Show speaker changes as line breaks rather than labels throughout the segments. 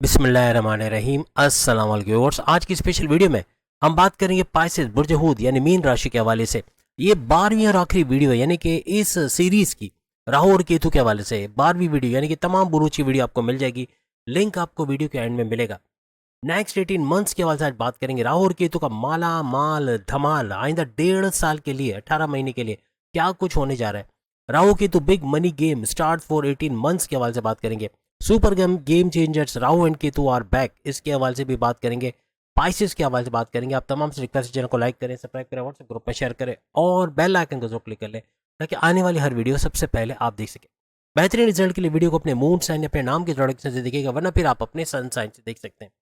बिस्मिल्लाहिर्रहमानिर्रहीम। अस्सलाम वालेकुम व्यूअर्स। आज की स्पेशल वीडियो में हम बात करेंगे पाइसेस बुर्ज हूद यानी मीन राशि के हवाले से। ये 12वीं और आखिरी वीडियो है यानी कि इस सीरीज की राहु और केतु के हवाले से 12वीं वीडियो यानी कि तमाम बुरूज की वीडियो आपको मिल जाएगी। लिंक आपको वीडियो के एंड में मिलेगा। नेक्स्ट 18 मंथ्स के हवाले से आज बात करेंगे। राहु और केतु का माला माल धमाल आइंदा 1.5 साल के लिए 18 महीने के लिए क्या कुछ होने जा रहा है। Rahu Ketu big money game start for 18 months के हवाले से बात करेंगे। Super game changers Rahu and Ketu are back, इसके हवाले से भी बात करेंगे। पाइसेस के हवाले से बात करेंगे। आप तमाम से रिक्वेस्ट चैनल को लाइक करें, सब्सक्राइब करें, व्हाट्सएप ग्रुप में शेयर करें और बेल आइकन को जरूर क्लिक कर लें ताकि आने वाली हर वीडियो सबसे पहले आप देख सकें। बेहतरीन रिजल्ट के लिए वीडियो को अपने मून साइन अपने नाम के जोड़े से देखिएगा, वरना फिर आप अपने सन साइन से देख सकते हैं।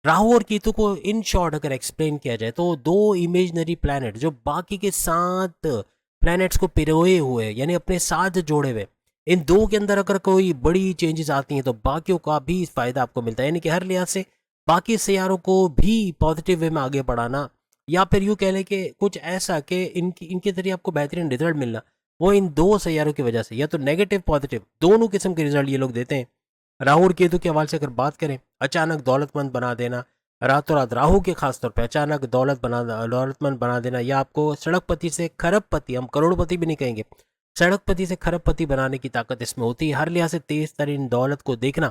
राहु और केतु को इन शॉर्ट अगर एक्सप्लेन किया जाए तो दो इमेजनरी प्लैनेट जो बाकी के 7 प्लैनेट्स को पिरोए हुए यानी अपने साथ जोड़े हुए, इन दो के अंदर अगर कोई बड़ी चेंजेस आती हैं तो बाकियों का भी फायदा आपको मिलता है। यानी कि हर लिहाज से बाकी सियारों को भी पॉजिटिव वे में आगे बढ़ाना, या फिर यूँ कह लें कि कुछ ऐसा कि इनके जरिए आपको बेहतरीन रिजल्ट मिलना, वो इन दो सियारों की वजह से या तो नेगेटिव पॉजिटिव दोनों किस्म के रिजल्ट ये लोग देते हैं। राहु और केतु के हवाले से अगर बात करें, अचानक दौलतमंद बना देना, रातों रात राहु के खासतौर पर अचानक दौलतमंद बना देना, या आपको सड़कपति से खरबपति, हम करोड़पति भी नहीं कहेंगे, सड़कपति से खरबपति बनाने की ताकत इसमें होती है। हर लिहाज से तेज तरीन दौलत को देखना,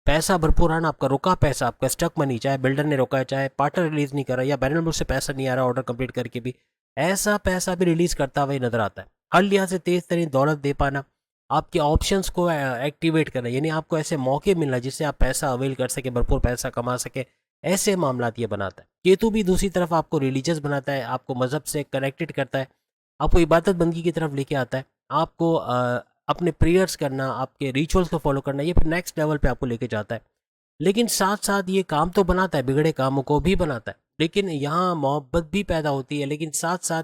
पैसा भरपूर आना, आपका रुका पैसा, आपका स्टक मनी, चाहे बिल्डर ने रोका है, चाहे पार्टनर रिलीज नहीं कर रहा, या बैरल मुल्क से पैसा नहीं आ रहा ऑर्डर कंप्लीट करके भी, ऐसा पैसा भी रिलीज करता हुआ नजर आता है। हर लिहाज से तेज तरीन दौलत दे पाना, आपके ऑप्शंस को एक्टिवेट करना, यानी आपको ऐसे मौके मिलना जिससे आप पैसा अवेल कर सके, भरपूर पैसा कमा सके, ऐसे मामला ये बनाता है। केतु भी दूसरी तरफ आपको रिलीजियस बनाता है, आपको मजहब से कनेक्टेड करता है, आपको इबादत बंदगी की तरफ लेके आता है, आपको अपने प्रेयर्स करना, आपके रिचुअल्स को फॉलो करना, ये फिर नेक्स्ट लेवल पे आपको लेके जाता है। लेकिन साथ साथ ये काम तो बनाता है, बिगड़े कामों को भी बनाता है, लेकिन यहाँ मोहब्बत भी पैदा होती है, लेकिन साथ साथ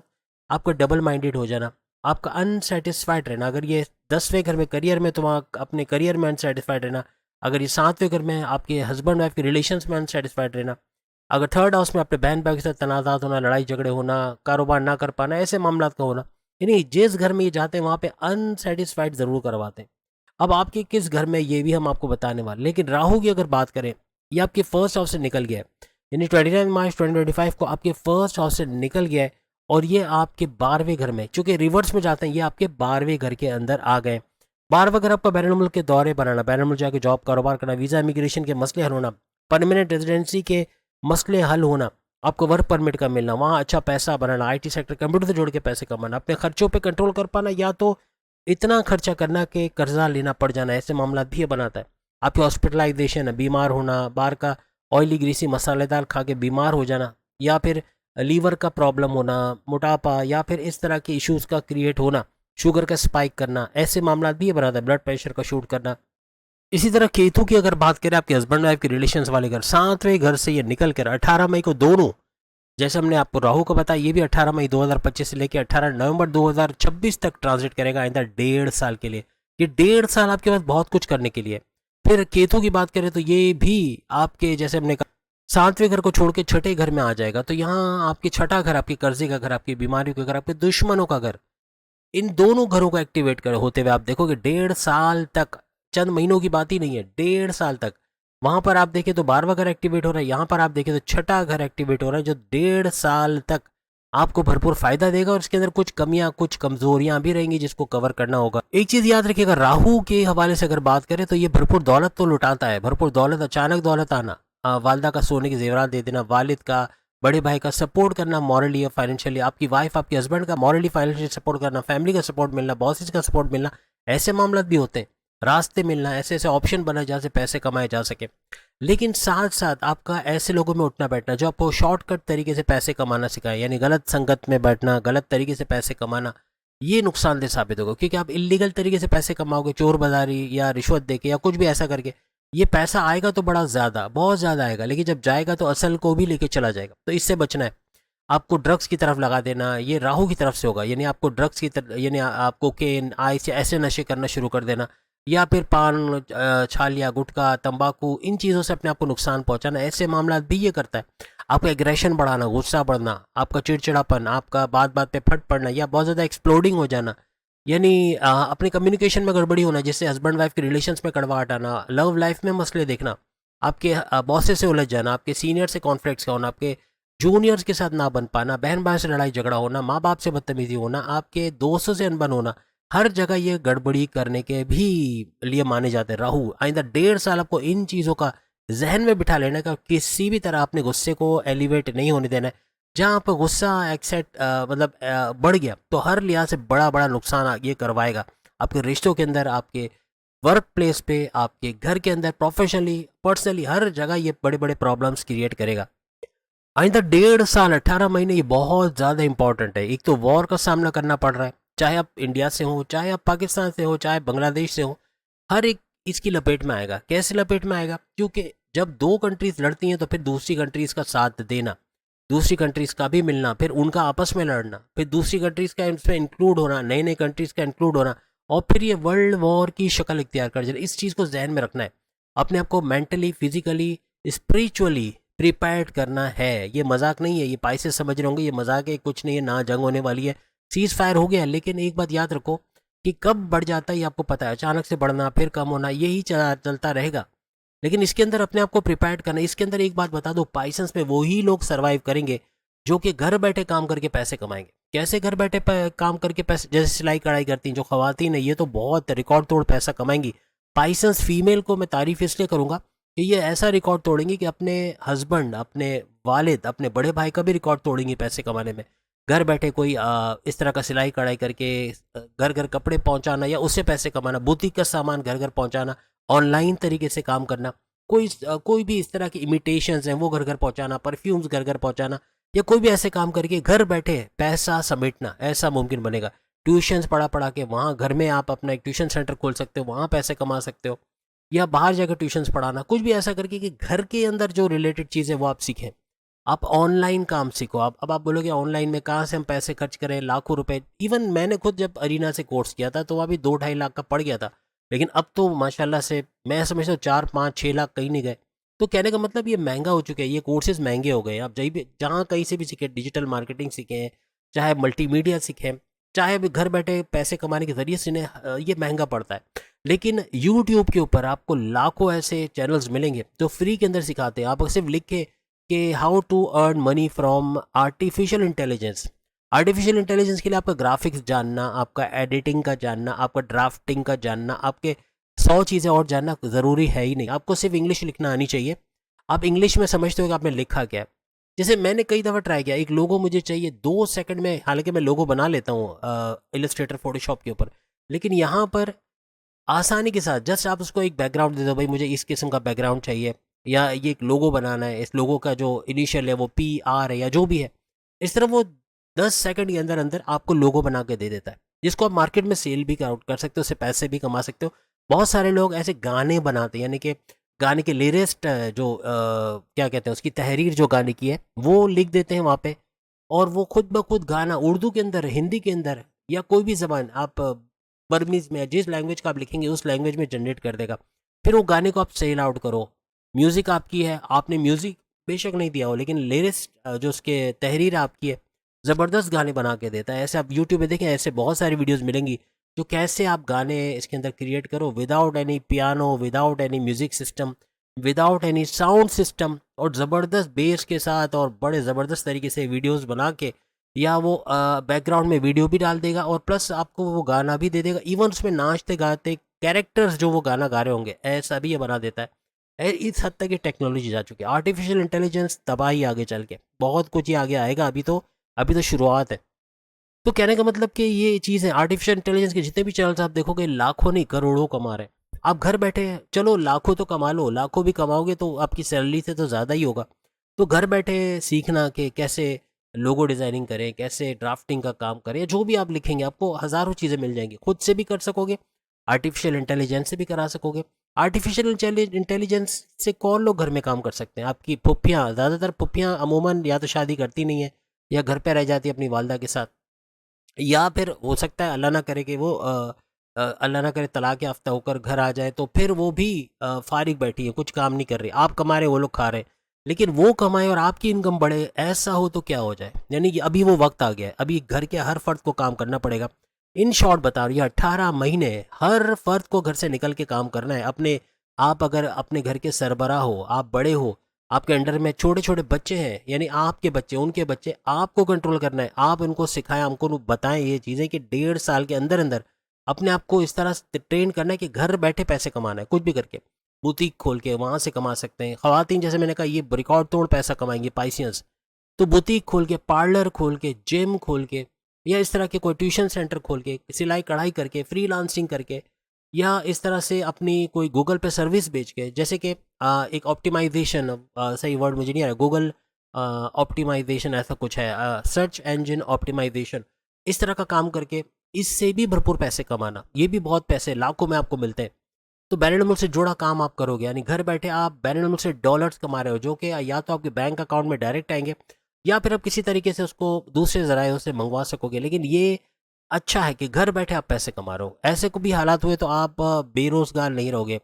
आपका डबल माइंडेड हो जाना, आपका अनसेटिस्फाइड रहना। अगर ये 10वें घर में करियर में, तुम अपने करियर में अनसेटिस्फाइड रहना, अगर ये 7वें घर में आपके हस्बैंड वाइफ के रिलेशंस में अनसेटिस्फाइड रहना, अगर थर्ड हाउस में अपने बहन भाई के साथ तनाज़ात होना, लड़ाई झगड़े होना, कारोबार ना कर पाना, ऐसे मामला का होना, यानी जिस घर में ये जाते हैं वहाँ पे अनसेटिस्फाइड ज़रूर करवाते हैं। अब आपके किस घर में ये भी हम आपको बताने वाले। लेकिन राहु की अगर बात करें, ये आपके फर्स्ट हाउस से निकल गया है, यानी 29 मार्च 2025 को आपके फर्स्ट हाउस से निकल गया है, और ये आपके 12वें घर में, चूंकि रिवर्स में जाते हैं, ये आपके 12वें घर के अंदर आ गए। 12वां घर आपका बैरुल मुल्क के दौरे बनाना, बैरुल मुल्क जाके जॉब कारोबार करना, वीज़ा इमिग्रेशन के मसले हल होना, परमानेंट रेजिडेंसी के मसले हल होना, आपको वर्क परमिट का मिलना, वहाँ अच्छा पैसा बनाना, आईटी सेक्टर कंप्यूटर से जोड़ के पैसे कमाना, अपने खर्चों पे कंट्रोल कर पाना, या तो इतना खर्चा करना कि कर्जा लेना पड़ जाना, ऐसे मामला भी ये बनाता है। आपकी हॉस्पिटलाइजेशन, बीमार होना, बाहर का ऑयली ग्रीसी मसालेदार खा के बीमार हो जाना, या फिर लीवर का प्रॉब्लम होना, मोटापा, या फिर इस तरह के इश्यूज का क्रिएट होना, शुगर का स्पाइक करना, ऐसे मामला भी ये बनाता है, ब्लड प्रेशर का शूट करना। इसी तरह केतु की अगर बात करें, आपके हस्बैंड वाइफ के रिलेशंस वाले घर, 7वें घर से ये निकल कर 18 मई को दोनों, जैसे हमने आपको राहु को बताया, ये भी 18 मई 2025 से लेकर 18 नवंबर 2026 तक ट्रांजिट करेगा, आइंदा 1.5 साल के लिए। ये 1.5 साल आपके पास बहुत कुछ करने के लिए। फिर केतु की बात करें तो ये भी आपके, जैसे हमने कहा, 7वें घर को छोड़ के छठे घर में आ जाएगा, तो यहाँ आपके छठा घर, आपके कर्जे का घर, आपकी बीमारियों का घर, आपके दुश्मनों का घर, इन दोनों घरों को एक्टिवेट कर होते हुए आप देखोगे 1.5 साल तक, चंद महीनों की बात ही नहीं है, 1.5 साल तक। वहां पर आप देखें तो 12वां घर एक्टिवेट हो रहा है, यहाँ पर आप देखें तो छठा घर एक्टिवेट हो रहा है, जो 1.5 साल तक आपको भरपूर फायदा देगा, और इसके अंदर कुछ कमियां, कुछ कमजोरियां भी रहेंगी जिसको कवर करना होगा। एक चीज याद रखिएगा, राहु के हवाले से अगर बात करें तो ये भरपूर दौलत तो लुटाता है, भरपूर दौलत, अचानक दौलत आना, वालदा का सोने के जेवरात दे देना, वालिद का, बड़े भाई का सपोर्ट करना मॉरली या फाइनेंशियली, आपकी वाइफ, आपके हस्बैंड का मॉरली फाइनेंशियली सपोर्ट करना, फैमिली का सपोर्ट मिलना, बॉसेस का सपोर्ट मिलना, ऐसे मामला भी होते हैं, रास्ते मिलना, ऐसे ऐसे ऑप्शन बना जहाँ से पैसे कमाए जा सके। लेकिन साथ साथ आपका ऐसे लोगों में उठना बैठना जो आपको शॉर्टकट तरीके से पैसे कमाना सिखाए, यानी गलत संगत में बैठना, गलत तरीके से पैसे कमाना, ये नुकसानदेह साबित होगा, क्योंकि आप इलीगल तरीके से पैसे कमाओगे, चोर बाजारी या रिश्वत देके या कुछ भी ऐसा करके, ये पैसा आएगा तो बड़ा ज़्यादा, बहुत ज़्यादा आएगा, लेकिन जब जाएगा तो असल को भी लेके चला जाएगा। तो इससे बचना है। आपको ड्रग्स की तरफ लगा देना, ये राहु की तरफ से होगा, यानी आपको ड्रग्स की तरफ, यानी आपको कोकेन, आइस, ऐसे नशे करना शुरू कर देना, या फिर पान, छालिया, गुटखा, तंबाकू, इन चीज़ों से अपने आप को नुकसान पहुंचाना, ऐसे मामला भी ये करता है। आपका एग्रेशन बढ़ाना, गुस्सा बढ़ना, आपका चिड़चिड़ापन, आपका बात बात पे फट पड़ना, या बहुत ज़्यादा एक्सप्लोडिंग हो जाना, यानी अपने कम्युनिकेशन में गड़बड़ी होना, जिससे हस्बैंड वाइफ के रिलेशंस में कड़वाहट आना, लव लाइफ में मसले देखना, आपके बॉसेस से उलझ जाना, आपके सीनियर से कॉन्फ्लिक्ट्स का होना, आपके जूनियर्स के साथ ना बन पाना, बहन भाई से लड़ाई झगड़ा होना, माँ बाप से बदतमीजी होना, आपके दोस्तों से अनबन होना, हर जगह ये गड़बड़ी करने के भी लिए माने जाते हैं राहु। आइंदा 1.5 साल आपको इन चीज़ों का जहन में बिठा लेने का, किसी भी तरह अपने गुस्से को एलिवेट नहीं होने देना है। जहाँ आप गुस्सा एक्सेट मतलब बढ़ गया तो हर लिहाज से बड़ा बड़ा नुकसान ये करवाएगा आपके रिश्तों के अंदर, आपके वर्क प्लेस पे, आपके घर के अंदर, प्रोफेशनली, पर्सनली, हर जगह ये बड़े बड़े प्रॉब्लम्स क्रिएट करेगा। आइंदा 1.5 साल 18 महीने ये बहुत ज़्यादा इंपॉर्टेंट है। एक तो वॉर का सामना करना पड़ रहा है, चाहे आप इंडिया से हो, चाहे आप पाकिस्तान से हो, चाहे बांग्लादेश से हो, हर एक इसकी लपेट में आएगा। कैसे लपेट में आएगा? क्योंकि जब दो कंट्रीज लड़ती हैं तो फिर दूसरी कंट्रीज का साथ देना, दूसरी कंट्रीज का भी मिलना, फिर उनका आपस में लड़ना, फिर दूसरी कंट्रीज का इसमें इंक्लूड होना, नए नए कंट्रीज का इंक्लूड होना, और फिर ये वर्ल्ड वॉर की शक्ल इख्तियार कर जाए। इस चीज़ को जहन में रखना है, अपने आप को मेंटली, फिजिकली, स्पिरिचुअली प्रिपेयर्ड करना है। ये मजाक नहीं है, ये पाइसेस समझ रहे होंगे ये मजाक है, कुछ नहीं है, ना जंग होने वाली है, सीज फायर हो गया। लेकिन एक बात याद रखो कि कब बढ़ जाता है ये आपको पता है, अचानक से बढ़ना फिर कम होना, यही चलता रहेगा। लेकिन इसके अंदर अपने आप को प्रिपेयर्ड करना। इसके अंदर एक बात बता दो, पाइसेंस में वही लोग सर्वाइव करेंगे जो कि घर बैठे काम करके पैसे कमाएंगे। कैसे घर बैठे काम करके पैसे? जैसे सिलाई कढ़ाई करती हैं जो खवातीन है, ये तो बहुत रिकॉर्ड तोड़ पैसा कमाएंगी। पाइसेंस फीमेल को मैं तारीफ इसलिए करूंगा कि ये ऐसा रिकॉर्ड तोड़ेंगी कि अपने हस्बैंड, अपने वालिद, अपने बड़े भाई का भी रिकॉर्ड तोड़ेंगी पैसे कमाने में। घर बैठे कोई इस तरह का सिलाई कढ़ाई करके घर घर कपड़े पहुंचाना या उससे पैसे कमाना, बुटीक का सामान घर घर पहुंचाना, ऑनलाइन तरीके से काम करना, कोई भी इस तरह की इमिटेशंस हैं वो घर घर पहुंचाना, परफ्यूम्स घर घर पहुंचाना, या कोई भी ऐसे काम करके घर बैठे पैसा समेटना, ऐसा मुमकिन बनेगा। ट्यूशन्स पढ़ा पढ़ा के वहाँ घर में आप अपना एक ट्यूशन सेंटर खोल सकते हो, वहाँ पैसे कमा सकते हो, या बाहर जाकर ट्यूशन्स पढ़ाना, कुछ भी ऐसा करके कि घर के अंदर जो रिलेटेड चीज़ें वो आप सीखें। आप ऑनलाइन काम सीखो। आप अब आप बोलोगे ऑनलाइन में कहाँ से हम पैसे खर्च करें, लाखों रुपए। इवन मैंने खुद जब अरीना से कोर्स किया था तो वहाँ भी 2-2.5 लाख का पड़ गया था। लेकिन अब तो माशाल्लाह से मैं समझता हूँ 4-5-6 लाख कहीं नहीं गए। तो कहने का मतलब ये महंगा हो चुका है, ये कोर्सेज महंगे हो गए हैं। आप जहाँ कहीं से भी सीखें, डिजिटल मार्केटिंग सीखें, चाहे मल्टीमीडिया सीखें, चाहे भी घर बैठे पैसे कमाने के जरिए से ये महंगा पड़ता है। लेकिन यूट्यूब के ऊपर आपको लाखों ऐसे चैनल्स मिलेंगे जो फ्री के अंदर सिखाते हैं। आप सिर्फ लिख के कि how to earn money from artificial intelligence. Artificial intelligence के लिए आपका ग्राफिक्स जानना, आपका एडिटिंग का जानना, आपका ड्राफ्टिंग का जानना, आपके 100 चीज़ें और जानना ज़रूरी है ही नहीं। आपको सिर्फ इंग्लिश लिखना आनी चाहिए। आप इंग्लिश में समझते हो कि आपने लिखा क्या है। जैसे मैंने कई दफ़ा ट्राई किया, एक लोगो मुझे चाहिए 2 सेकंड में, हालांकि मैं लोगो बना लेता हूँ इलस्ट्रेटर फोटोशॉप के ऊपर, लेकिन यहाँ पर आसानी के साथ जस्ट आप उसको एक बैकग्राउंड दे दो, भाई मुझे इस किस्म का बैकग्राउंड चाहिए, या ये एक लोगो बनाना है, इस लोगो का जो इनिशियल है वो PR है या जो भी है, इस तरह वो 10 सेकंड के अंदर अंदर आपको लोगो बना के दे देता है, जिसको आप मार्केट में सेल भी कर सकते हो, उससे पैसे भी कमा सकते हो। बहुत सारे लोग ऐसे गाने बनाते हैं, यानी कि गाने के लिरिस्ट जो क्या कहते हैं उसकी तहरीर जो गाने की है वो लिख देते हैं वहाँ पे, और वो खुद ब खुद गाना उर्दू के अंदर, हिंदी के अंदर, या कोई भी ज़बान आप बर्मीज़ में, जिस लैंग्वेज का आप लिखेंगे उस लैंग्वेज में जनरेट कर देगा। फिर वो गाने को आप सेल आउट करो। म्यूज़िक आपकी है, आपने म्यूज़िक बेशक नहीं दिया हो, लेकिन लिरिक्स जो उसके तहरीर आपकी है, ज़बरदस्त गाने बना के देता है। ऐसे आप यूट्यूब पे देखें, ऐसे बहुत सारी वीडियोस मिलेंगी जो कैसे आप गाने इसके अंदर क्रिएट करो without any piano, without any music system, without any sound system, और ज़बरदस्त बेस के साथ और बड़े ज़बरदस्त तरीके से वीडियोस बना के, या वो बैकग्राउंड में वीडियो भी डाल देगा और प्लस आपको वो गाना भी दे देगा। इवन उसमें नाचते गाते कैरेक्टर्स जो वो गाना गा रहे होंगे ऐसा भी ये बना देता है। इस हद तक ये टेक्नोलॉजी जा चुकी है। आर्टिफिशियल इंटेलिजेंस तबाही आगे चल के, बहुत कुछ ही आगे आएगा। अभी तो शुरुआत है। तो कहने का मतलब कि ये चीज़ है, आर्टिफिशियल इंटेलिजेंस के जितने भी चैनल्स आप देखोगे लाखों नहीं करोड़ों कमा रहे हैं। आप घर बैठे, चलो लाखों तो कमा लो, लाखों भी कमाओगे तो आपकी सैलरी से तो ज़्यादा ही होगा। तो घर बैठे सीखना कि कैसे लोगो डिज़ाइनिंग करें, कैसे ड्राफ्टिंग का काम करें, जो भी आप लिखेंगे आपको हज़ारों चीज़ें मिल जाएंगी। खुद से भी कर सकोगे, आर्टिफिशियल इंटेलिजेंस से भी करा सकोगे। आर्टिफिशियल इंटेलिजेंस से कौन लोग घर में काम कर सकते हैं? आपकी फुफ्फियाँ, ज़्यादातर फुफ्फियाँ अमूमन या तो शादी करती नहीं है या घर पे रह जाती है अपनी वालदा के साथ, या फिर हो सकता है अल्लाह ना करे कि वो अल्लाह ना करे तलाक याफ्ता होकर घर आ जाए, तो फिर वो भी फारिग बैठी है, कुछ काम नहीं कर रही। आप कमा रहे, वो लोग खा रहे हैं। लेकिन वो कमाए और आपकी इनकम बढ़े, ऐसा हो तो क्या हो जाए? यानी कि अभी वो वक्त आ गया है, अभी घर के हर फर्द को काम करना पड़ेगा। इन शॉर्ट बता रही है, 18 महीने हर फर्द को घर से निकल के काम करना है, अपने आप अगर अपने घर के सरबराह हो, आप बड़े हो, आपके अंडर में छोटे छोटे बच्चे हैं, यानी आपके बच्चे, उनके बच्चे, आपको कंट्रोल करना है। आप उनको सिखाएं, हमको बताएं ये चीज़ें कि 1.5 साल के अंदर अंदर अपने आप को इस तरह से ट्रेन करना है कि घर बैठे पैसे कमाना है, कुछ भी करके बुटीक खोल के वहाँ से कमा सकते हैं। ख़वातीन जैसे मैंने कहा ये रिकॉर्ड तोड़ पैसा कमाएंगी पाइसियंस, तो बुटीक खोल के, पार्लर खोल के, जिम खोल के, या इस तरह के कोई ट्यूशन सेंटर खोल के, सिलाई कढ़ाई करके, फ्रीलांसिंग करके, या इस तरह से अपनी कोई गूगल पे सर्विस बेच के, जैसे कि एक ऑप्टिमाइजेशन, सही वर्ड मुझे नहीं आ रहा, गूगल ऑप्टिमाइजेशन ऐसा कुछ है, सर्च इंजन ऑप्टिमाइजेशन, इस तरह का काम करके इससे भी भरपूर पैसे कमाना, ये भी बहुत पैसे लाखों में आपको मिलते हैं। तो बैरल मुल्क से जुड़ा काम आप करोगे, यानी घर बैठे आप बैरल मुल्क से डॉलर्स कमा रहे हो, जो कि या तो आपके बैंक अकाउंट में डायरेक्ट आएंगे, या फिर आप किसी तरीके से उसको दूसरे ज़राए से मंगवा सकोगे। लेकिन ये अच्छा है कि घर बैठे आप पैसे कमा रहे हो। ऐसे को भी हालात हुए तो आप बेरोजगार नहीं रहोगे,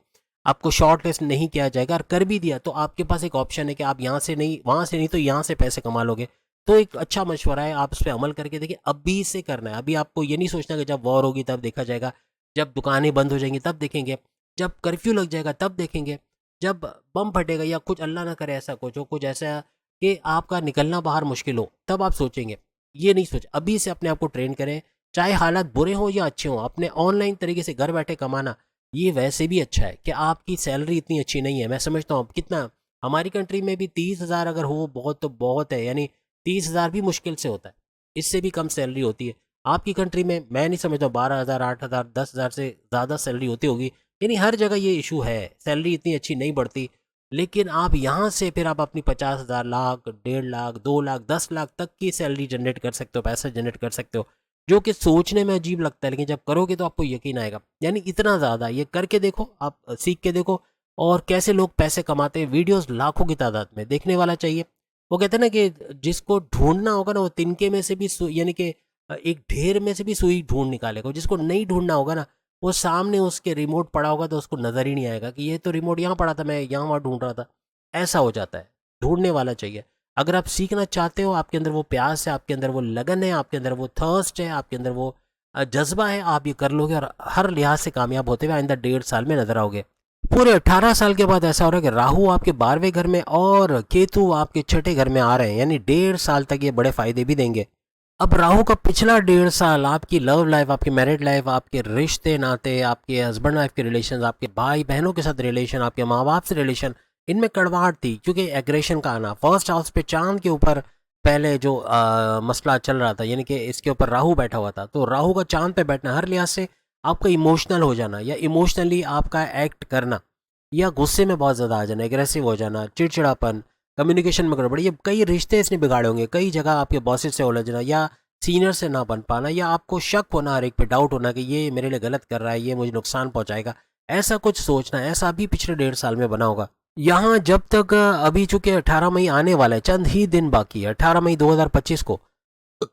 आपको शॉर्ट लिस्ट नहीं किया जाएगा, और कर भी दिया तो आपके पास एक ऑप्शन है कि आप यहाँ से नहीं, वहाँ से नहीं, तो यहाँ से पैसे कमा लोगे। तो एक अच्छा मशवरा है, आप उस पर अमल करके देखिए। अभी से करना है, अभी आपको ये नहीं सोचना कि जब वॉर होगी तब देखा जाएगा, जब दुकानें बंद हो जाएंगी तब देखेंगे, जब कर्फ्यू लग जाएगा तब देखेंगे, जब बम फटेगा या कुछ अल्लाह ना करे ऐसा कुछ हो, कुछ ऐसा कि आपका निकलना बाहर मुश्किल हो, तब आप सोचेंगे। ये नहीं सोच, अभी से अपने आप को ट्रेन करें, चाहे हालात बुरे हों या अच्छे हों, अपने ऑनलाइन तरीके से घर बैठे कमाना ये वैसे भी अच्छा है कि आपकी सैलरी इतनी अच्छी नहीं है। मैं समझता हूँ कितना, हमारी कंट्री में भी 30,000 अगर हो बहुत तो बहुत है, यानी 30,000 भी मुश्किल से होता है, इससे भी कम सैलरी होती है। आपकी कंट्री में मैं नहीं समझता 12,000, 8,000, 10,000 से ज़्यादा सैलरी होती होगी, यानी हर जगह ये इशू है, सैलरी इतनी अच्छी नहीं बढ़ती। लेकिन आप यहाँ से फिर आप अपनी 50,000, लाख, 1.5 लाख, 2 लाख, 10 लाख तक की सैलरी जनरेट कर सकते हो, पैसा जनरेट कर सकते हो, जो कि सोचने में अजीब लगता है, लेकिन जब करोगे तो आपको यकीन आएगा। यानी इतना ज़्यादा, ये करके देखो, आप सीख के देखो, और कैसे लोग पैसे कमाते हैं, वीडियोस लाखों की तादाद में देखने वाला चाहिए। वो कहते हैं ना कि जिसको ढूंढना होगा ना, वो तिनके में से भी यानी कि एक ढेर में से भी सुई ढूंढ निकालेगा। जिसको नहीं ढूंढना होगा ना, वो सामने उसके रिमोट पड़ा होगा तो उसको नज़र ही नहीं आएगा कि ये तो रिमोट यहाँ पड़ा था, मैं यहाँ वहाँ ढूंढ रहा था। ऐसा हो जाता है, ढूंढने वाला चाहिए। अगर आप सीखना चाहते हो, आपके अंदर वो प्यास है, आपके अंदर वो लगन है, आपके अंदर वो थर्स्ट है, आपके अंदर वो जज्बा है, आप ये कर लोगे और हर लिहाज से कामयाब होते हुए आइंदा 1.5 साल में नजर आओगे। पूरे 18 साल के बाद ऐसा हो रहा है कि राहु आपके 12वें घर में और केतु आपके छठे घर में आ रहे हैं, यानी 1.5 साल तक ये बड़े फायदे भी देंगे। अब राहु का पिछला 1.5 साल आपकी लव लाइफ, आपकी मैरिड लाइफ, आपके रिश्ते नाते, आपके हस्बैंड वाइफ के रिलेशन, आपके भाई बहनों के साथ रिलेशन, आपके माँ बाप से रिलेशन, इनमें कड़वाहट थी, क्योंकि एग्रेशन का आना। फर्स्ट हाउस पे चांद के ऊपर पहले जो मसला चल रहा था, यानी कि इसके ऊपर राहु बैठा हुआ था, तो राहु का चांद पे बैठना हर लिहाज से आपका इमोशनल हो जाना, या इमोशनली आपका एक्ट करना, या गुस्से में बहुत ज़्यादा आ जाना, एग्रेसिव हो जाना, चिड़चिड़ापन, कम्युनिकेशन में गड़बड़ी, ये कई रिश्ते इसने बिगाड़े होंगे, कई जगह आपके बॉसेस से उलझना, या सीनियर से ना बन पाना, या आपको शक होना, हर एक पे डाउट होना कि ये मेरे लिए गलत कर रहा है, ये मुझे नुकसान पहुंचाएगा, ऐसा कुछ सोचना, ऐसा भी पिछले 1.5 साल में बना होगा। यहाँ जब तक अभी चूंकि 18 मई आने वाला है, चंद ही दिन बाकी है, 18 मई 2025 को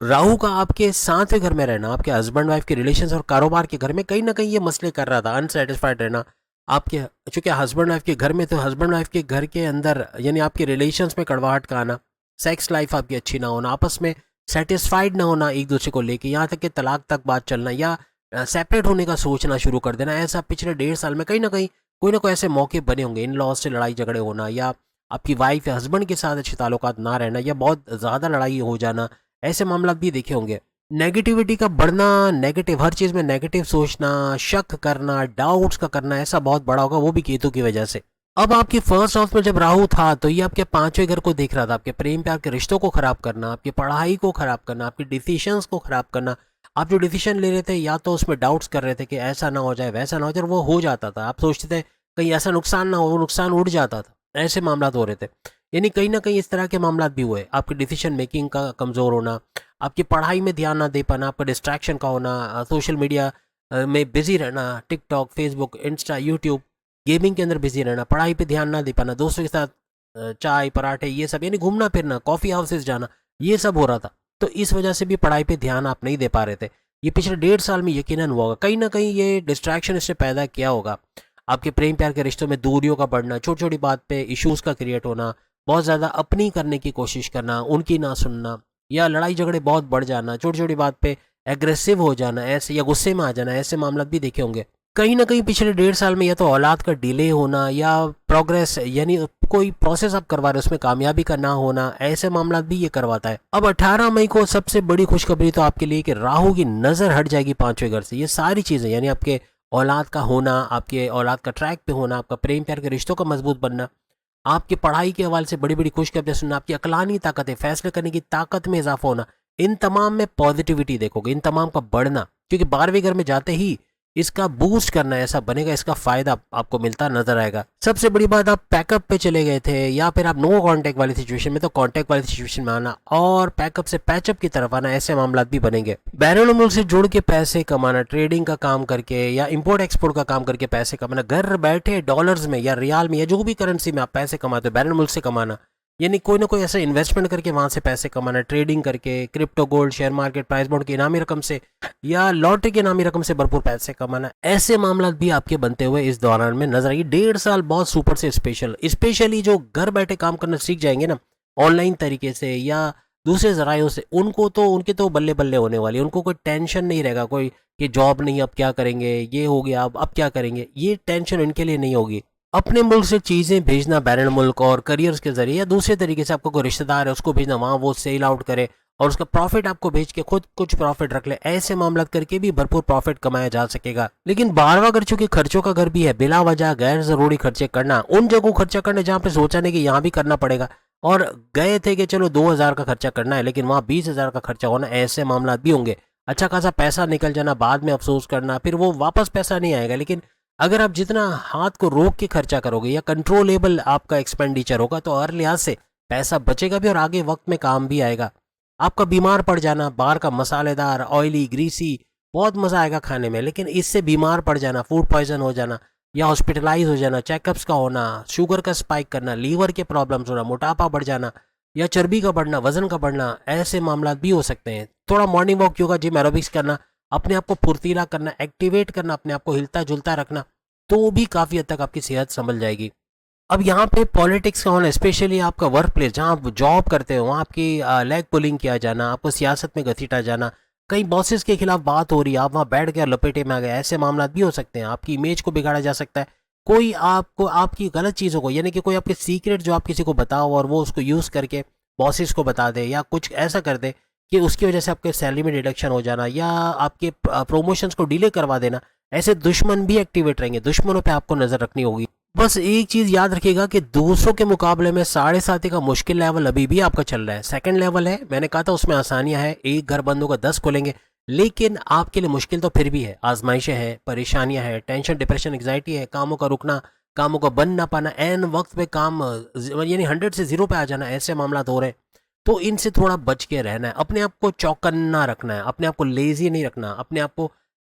राहु का आपके 7वें घर में रहना, आपके हस्बैंड वाइफ के रिलेशंस और कारोबार के घर में कहीं ना कहीं ये मसले कर रहा था, अनसेटिस्फाइड रहना आपके, चूंकि हस्बैंड वाइफ के घर में, तो हस्बैंड वाइफ के घर के अंदर यानी आपके रिलेशंस में कड़वाहट का आना, सेक्स लाइफ आपकी अच्छी ना होना, आपस में सेटिस्फाइड ना होना एक दूसरे को लेके, यहाँ तक कि तलाक तक बात चलना, या सेपरेट होने का सोचना शुरू कर देना। ऐसा पिछले 1.5 साल में कहीं ना कहीं कोई ना कोई ऐसे मौके बने होंगे, इन लॉज से लड़ाई झगड़े होना, या आपकी वाइफ या हस्बैंड के साथ अच्छे ताल्लुकात ना रहना, या बहुत ज़्यादा लड़ाई हो जाना, ऐसे मामला भी देखे होंगे। नेगेटिविटी का बढ़ना, नेगेटिव हर चीज़ में नेगेटिव सोचना, शक करना, डाउट्स का करना, ऐसा बहुत बड़ा होगा, वो भी केतु की वजह से। अब आपके फर्स्ट हाउस में जब राहु था तो ये आपके 5वें घर को देख रहा था, आपके प्रेम प्यार के रिश्तों को खराब करना, आपकी पढ़ाई को खराब करना, आपके डिसीशंस को खराब करना। आप जो डिसीजन ले रहे थे, या तो उसमें डाउट्स कर रहे थे कि ऐसा ना हो जाए, वैसा ना हो जाए, वो हो जाता था। आप सोचते थे कहीं ऐसा नुकसान ना हो, वो नुकसान उड़ जाता था, ऐसे मामला हो रहे थे। यानी कहीं ना कहीं इस तरह के मामला भी हुए। आपकी डिसीजन मेकिंग का कमज़ोर होना, आपकी पढ़ाई में ध्यान ना दे पाना, आपका डिस्ट्रैक्शन का होना, सोशल मीडिया में बिजी रहना, TikTok, Facebook, Insta, YouTube, gaming के अंदर बिजी रहना, पढ़ाई पे ध्यान ना दे पाना, दोस्तों के साथ चाय पराठे ये सब, यानी घूमना फिरना, कॉफ़ी हाउसेस जाना, ये सब हो रहा था। तो इस वजह से भी पढ़ाई पे ध्यान आप नहीं दे पा रहे थे। ये पिछले 1.5 साल में यकीनन हुआ होगा, कहीं ना कहीं ये डिस्ट्रैक्शन इससे पैदा किया होगा। आपके प्रेम प्यार के रिश्तों में दूरियों का बढ़ना, छोटी छोटी बात पे इश्यूज़ का क्रिएट होना, बहुत ज़्यादा अपनी करने की कोशिश करना, उनकी ना सुनना, या लड़ाई झगड़े बहुत बढ़ जाना, छोटी छोटी बात पे एग्रेसिव हो जाना, ऐसे, या गुस्से में आ जाना, ऐसे मामला भी देखे होंगे। कहीं ना कहीं पिछले 1.5 साल में या तो औलाद का डिले होना या प्रोग्रेस यानी कोई प्रोसेस आप करवा रहे हो उसमें कामयाबी का ना होना, ऐसे मामला भी ये करवाता है। अब 18 मई को सबसे बड़ी खुशखबरी तो आपके लिए कि राहु की नजर हट जाएगी 5वें घर से। ये सारी चीजें यानी आपके औलाद का होना, आपके औलाद का ट्रैक पे होना, आपका प्रेम प्यार के रिश्तों का मजबूत बनना, आपकी पढ़ाई के हवाले से बड़ी बड़ी खुशखबरियां सुनना, आपकी अकलानी ताकत है, फैसले करने की ताकत में इजाफा होना, इन तमाम में पॉजिटिविटी देखोगे, इन तमाम का बढ़ना, क्योंकि 12वें घर में जाते ही इसका बूस्ट करना ऐसा बनेगा, इसका फायदा आपको मिलता नजर आएगा। सबसे बड़ी बात, आप पैकअप पे चले गए थे या फिर आप नो कांटेक्ट वाली सिचुएशन में, तो कांटेक्ट वाली सिचुएशन में आना और पैकअप से पैचअप की तरफ आना, ऐसे मामला भी बनेंगे। बैरून मुल्क से जुड़ के पैसे कमाना, ट्रेडिंग का काम करके या इंपोर्ट एक्सपोर्ट का काम करके पैसे कमाना, घर बैठे डॉलर्स में या रियाल में या जो भी करेंसी में आप पैसे कमाते हो, बैरून मुल्क से कमाना, यानी कोई ना कोई ऐसा इन्वेस्टमेंट करके वहां से पैसे कमाना, ट्रेडिंग करके, crypto, gold, share market, price bond की इनामी रकम से या लॉटरी की इनामी रकम से भरपूर पैसे कमाना, ऐसे मामला भी आपके बनते हुए इस दौरान में नजर आएगी। 1.5 साल बहुत सुपर से स्पेशली जो घर बैठे काम करना सीख जाएंगे ना ऑनलाइन तरीके से या दूसरे जरायों से, उनको तो उनके तो बल्ले बल्ले होने वाली है। उनको कोई टेंशन नहीं रहेगा, कोई कि जॉब नहीं, अब क्या करेंगे, ये हो गया, अब क्या करेंगे, ये टेंशन इनके लिए नहीं होगी। अपने मुल्क से चीज़ें भेजना बैरन मुल्क और करियर्स के जरिए या दूसरे तरीके से, आपको कोई रिश्तेदार है उसको भेजना, वहाँ वो सेल आउट करे और उसका प्रॉफिट आपको भेज के खुद कुछ प्रॉफिट रख ले, ऐसे मामला करके भी भरपूर प्रॉफिट कमाया जा सकेगा। लेकिन 12वां घर चूंकि खर्चों का घर भी है, बिला वजह गैर जरूरी खर्चे करना, उन जगहों खर्चा करना जहाँ पे सोचा नहीं कि यहाँ भी करना पड़ेगा और गए थे कि चलो 2,000 का खर्चा करना है लेकिन वहाँ 20,000 का खर्चा होना, ऐसे मामला भी होंगे। अच्छा खासा पैसा निकल जाना, बाद में अफसोस करना, फिर वो वापस पैसा नहीं आएगा। लेकिन अगर आप जितना हाथ को रोक के खर्चा करोगे या कंट्रोलेबल आपका एक्सपेंडिचर होगा तो हर लिहाज से पैसा बचेगा भी और आगे वक्त में काम भी आएगा। आपका बीमार पड़ जाना, बाहर का मसालेदार, ऑयली, ग्रीसी बहुत मजा आएगा खाने में, लेकिन इससे बीमार पड़ जाना, फूड पॉइजन हो जाना या हॉस्पिटलाइज हो जाना, चेकअप्स का होना, शुगर का स्पाइक करना, लीवर के प्रॉब्लम्स होना, मोटापा बढ़ जाना या चर्बी का बढ़ना, वजन का बढ़ना, ऐसे मामला भी हो सकते हैं। थोड़ा morning walk, yoga, gym, aerobics करना, अपने आप को फुर्तीला करना, एक्टिवेट करना, अपने आप को हिलता जुलता रखना, तो भी काफ़ी हद तक आपकी सेहत संभल जाएगी। अब यहाँ पे पॉलिटिक्स का होना, स्पेशली आपका वर्क प्लेस जहाँ आप जॉब करते हो, वहाँ आपकी लेग पुलिंग किया जाना, आपको सियासत में घसीटा जाना, कई बॉसेस के खिलाफ बात हो रही है, आप वहाँ बैठ गए, लपेटे में आ गए, ऐसे मामला भी हो सकते हैं। आपकी इमेज को बिगाड़ा जा सकता है, कोई आपको आपकी गलत चीज़ों को, यानी कि कोई आपके सीक्रेट जो आप किसी को बताओ और वो उसको यूज़ करके बॉसेस को बता दे या कुछ ऐसा कर दे कि उसकी वजह से आपके सैलरी में डिडक्शन हो जाना या आपके प्रमोशंस को डिले करवा देना, ऐसे दुश्मन भी एक्टिवेट रहेंगे। दुश्मनों पे आपको नजर रखनी होगी। बस एक चीज याद रखिएगा कि दूसरों के मुकाबले में 7.5 का मुश्किल लेवल अभी भी आपका चल रहा है। सेकंड लेवल है, मैंने कहा था उसमें आसानियां है, एक घर बंद होगा 10 खुलेंगे, लेकिन आपके लिए मुश्किल तो फिर भी है, आजमाइशें हैं, परेशानियां हैं, टेंशन, डिप्रेशन, एंग्जाइटी है, कामों का रुकना, कामों का बन ना पाना, एन वक्त पे काम यानी 100 से 0 पे आ जाना, ऐसे मामला हो रहे हैं। तो इनसे थोड़ा बच के रहना है, अपने आप को चौकन्ना रखना है, अपने आप को लेजी नहीं रखना, अपने आप को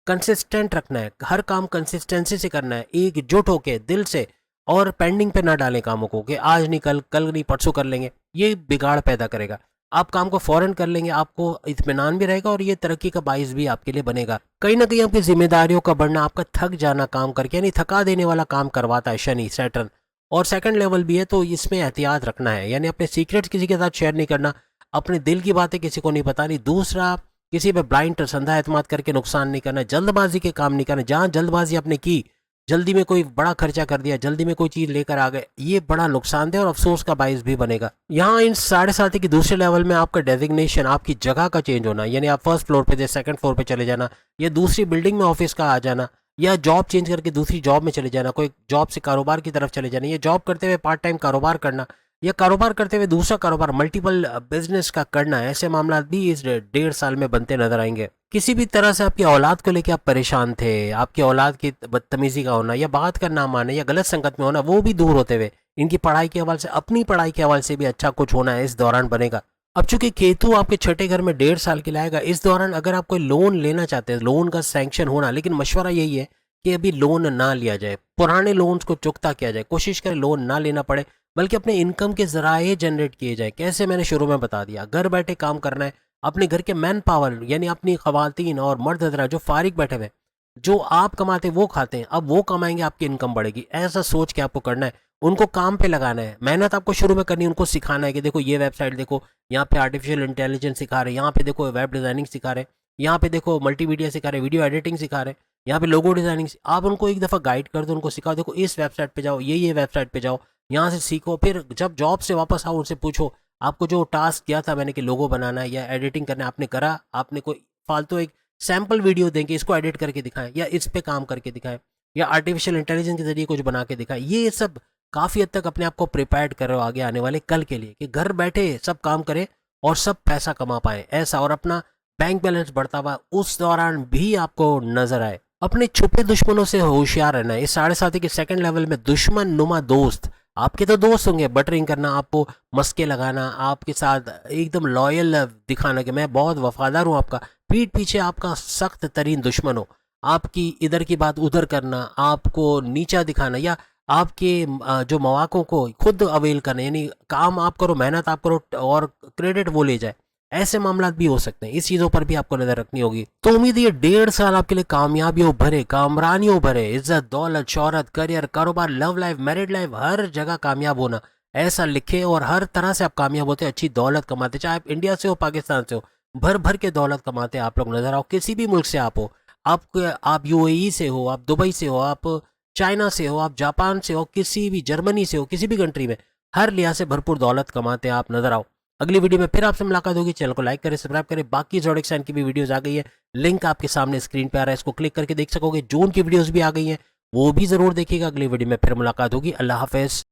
कंसिस्टेंट रखना है, हर काम कंसिस्टेंसी से करना है, एकजुट होके दिल से, और पेंडिंग पे ना डालें कामों को कि आज नहीं कल, कल नहीं परसों कर लेंगे, ये बिगाड़ पैदा करेगा। आप काम को फौरन कर लेंगे, आपको इत्मीनान भी रहेगा और ये तरक्की का बाइस भी आपके लिए बनेगा। कहीं ना कहीं आपकी जिम्मेदारियों का बढ़ना, आपका थक जाना काम करके, यानी थका देने वाला काम करवाता है शनि, सैटर्न। और सेकंड लेवल भी है तो इसमें एहतियात रखना है, यानी अपने सीक्रेट्स किसी के साथ शेयर नहीं करना, अपने दिल की बातें किसी को नहीं बतानी। दूसरा, किसी पे ब्लाइंड संधा एतमाद करके नुकसान नहीं करना, जल्दबाजी के काम नहीं करना। जहां जल्दबाजी आपने की, जल्दी में कोई बड़ा खर्चा कर दिया, जल्दी में कोई चीज लेकर आ गए, ये बड़ा नुकसानदेह और अफसोस का बाइस भी बनेगा। यहाँ इन 7.5 की दूसरे लेवल में आपका डेजिग्नेशन, आपकी जगह का चेंज होना, यानी आप फर्स्ट फ्लोर पे थे सेकंड फ्लोर पे चले जाना, या दूसरी बिल्डिंग में ऑफिस का आ जाना, या जॉब चेंज करके दूसरी जॉब में चले जाना, कोई जॉब से कारोबार की तरफ चले जाना, या जॉब करते हुए पार्ट टाइम कारोबार करना, या कारोबार करते हुए दूसरा कारोबार, मल्टीपल बिजनेस का करना, ऐसे मामला भी इस 1.5 साल में बनते नजर आएंगे। किसी भी तरह से आपकी औलाद को लेकर आप परेशान थे, आपकी औलाद की बदतमीजी का होना या बात का ना माने या गलत संगत में होना, वो भी दूर होते हुए इनकी पढ़ाई के हवाले से, अपनी पढ़ाई के हवाले से भी अच्छा कुछ होना है इस दौरान बनेगा। अब चूंकि केतु आपके छठे घर में 1.5 साल के लाएगा, इस दौरान अगर आप कोई लोन लेना चाहते हैं, लोन का सैंक्शन होना, लेकिन मशवरा यही है कि अभी लोन ना लिया जाए, पुराने लोन्स को चुकता किया जाए, कोशिश करें लोन ना लेना पड़े, बल्कि अपने इनकम के जराए जनरेट किए जाए। कैसे, मैंने शुरू में बता दिया, घर बैठे काम करना है, अपने घर के मैन पावर यानी अपनी खवातीन और मर्द हजरा जो फारिग बैठे हुए, जो आप कमाते वो खाते हैं, अब वो कमाएंगे, आपकी इनकम बढ़ेगी, ऐसा सोच के आपको करना है। उनको काम पे लगाना है, मेहनत आपको शुरू में करनी है, उनको सिखाना है कि देखो ये वेबसाइट देखो, यहाँ पे आर्टिफिशियल इंटेलिजेंस सिखा रहे हैं, यहाँ पे देखो वेब डिजाइनिंग सिखा रहे हैं, यहाँ पे देखो मल्टीमीडिया सिखा रहे हैं, वीडियो एडिटिंग सिखा रहे हैं, यहाँ पे लोगो डिजाइनिंग, आप उनको एक दफ़ा गाइड कर दो, उनको सिखा दो, देखो इस वेबसाइट पे जाओ, ये वेबसाइट पे जाओ, यहाँ से सीखो। फिर जब जॉब से वापस आओ उनसे पूछो आपको जो टास्क दिया था मैंने कि लोगो बनाना है या एडिटिंग करना है, आपने करा? आपने कोई फालतू एक सैम्पल वीडियो देंगे, इसको एडिट करके दिखाएं या इस पे काम करके दिखाएं या आर्टिफिशियल इंटेलिजेंस के जरिए कुछ बना के दिखाएं। ये सब काफ़ी हद तक अपने आप को प्रिपेयर्ड कर रहे हो आगे आने वाले कल के लिए, कि घर बैठे सब काम करें और सब पैसा कमा पाए ऐसा, और अपना बैंक बैलेंस बढ़ता हुआ उस दौरान भी आपको नजर आए। अपने छुपे दुश्मनों से होशियार रहना है। इस 7.5 के सेकंड लेवल में दुश्मन नुमा दोस्त, आपके तो दोस्त होंगे, बटरिंग करना, आपको मस्के लगाना, आपके साथ एकदम लॉयल दिखाना कि मैं बहुत वफादार हूँ आपका, पीठ पीछे आपका सख्त तरीन दुश्मन हो, आपकी इधर की बात उधर करना, आपको नीचा दिखाना, या आपके जो मौक़ों को खुद अवेल करना, यानी काम आप करो, मेहनत आप करो और क्रेडिट वो ले जाए, ऐसे मामला भी हो सकते हैं। इस चीज़ों पर भी आपको नज़र रखनी होगी। तो उम्मीद है ये 1.5 साल आपके लिए कामयाबियों भरे, कामरानियों भरे, इज्जत, दौलत, शोहरत, करियर, कारोबार, लव लाइफ, मैरिड लाइफ, हर जगह कामयाब होना ऐसा लिखे, और हर तरह से आप कामयाब होते, अच्छी दौलत कमाते, चाहे आप इंडिया से हो, पाकिस्तान से हो, भर भर के दौलत कमाते आप लोग नजर आओ। किसी भी मुल्क से आप हो, आप यूएई से हो, आप दुबई से हो, आप चाइना से हो, आप जापान से हो, किसी भी जर्मनी से हो, किसी भी कंट्री में, हर लिहाज से भरपूर दौलत कमाते आप नजर आओ। अगली वीडियो में फिर आपसे मुलाकात होगी। चैनल को लाइक करें, सब्सक्राइब करें। बाकी ज़ोडिएक साइन की भी वीडियोस आ गई है, लिंक आपके सामने स्क्रीन पे आ रहा है, इसको क्लिक करके देख सकोगे। जून की वीडियोस भी आ गई हैं, वो भी ज़रूर देखिएगा। अगली वीडियो में फिर मुलाकात होगी। अल्लाह हाफिज़।